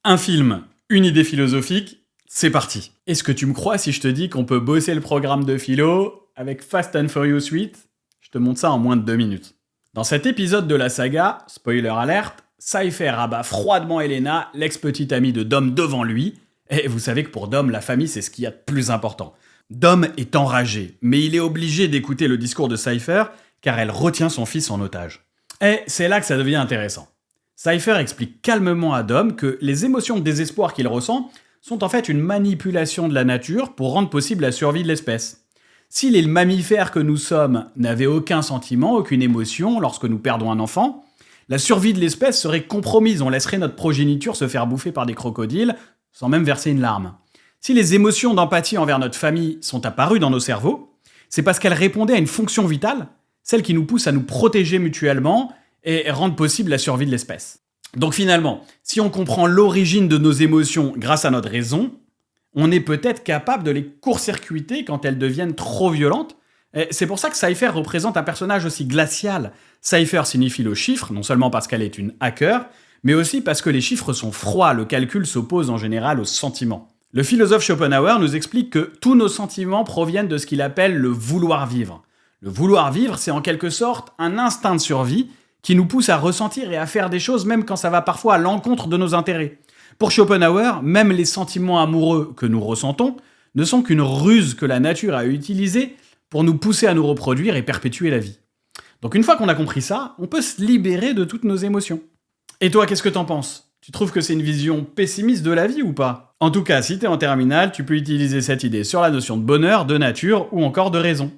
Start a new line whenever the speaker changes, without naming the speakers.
Un film, une idée philosophique, c'est parti. Est-ce que tu me crois si je te dis qu'on peut bosser le programme de philo avec Fast and Furious 8 ? Je te montre ça en moins de 2 minutes. Dans cet épisode de la saga, spoiler alert, Cypher abat froidement Elena, l'ex-petite amie de Dom devant lui, et vous savez que pour Dom, la famille c'est ce qu'il y a de plus important. Dom est enragé, mais il est obligé d'écouter le discours de Cypher, car elle retient son fils en otage. Et c'est là que ça devient intéressant. Cypher explique calmement à Dom que les émotions de désespoir qu'il ressent sont en fait une manipulation de la nature pour rendre possible la survie de l'espèce. Si les mammifères que nous sommes n'avaient aucun sentiment, aucune émotion lorsque nous perdons un enfant, la survie de l'espèce serait compromise, on laisserait notre progéniture se faire bouffer par des crocodiles sans même verser une larme. Si les émotions d'empathie envers notre famille sont apparues dans nos cerveaux, c'est parce qu'elles répondaient à une fonction vitale, celle qui nous pousse à nous protéger mutuellement et rendre possible la survie de l'espèce. Donc finalement, si on comprend l'origine de nos émotions grâce à notre raison, on est peut-être capable de les court-circuiter quand elles deviennent trop violentes. Et c'est pour ça que Cypher représente un personnage aussi glacial. Cypher signifie le chiffre, non seulement parce qu'elle est une hacker, mais aussi parce que les chiffres sont froids, le calcul s'oppose en général aux sentiments. Le philosophe Schopenhauer nous explique que tous nos sentiments proviennent de ce qu'il appelle le vouloir vivre. Le vouloir vivre, c'est en quelque sorte un instinct de survie qui nous pousse à ressentir et à faire des choses même quand ça va parfois à l'encontre de nos intérêts. Pour Schopenhauer, même les sentiments amoureux que nous ressentons ne sont qu'une ruse que la nature a utilisée pour nous pousser à nous reproduire et perpétuer la vie. Donc une fois qu'on a compris ça, on peut se libérer de toutes nos émotions. Et toi, qu'est-ce que t'en penses ? Tu trouves que c'est une vision pessimiste de la vie ou pas ? En tout cas, si t'es en terminale, tu peux utiliser cette idée sur la notion de bonheur, de nature ou encore de raison.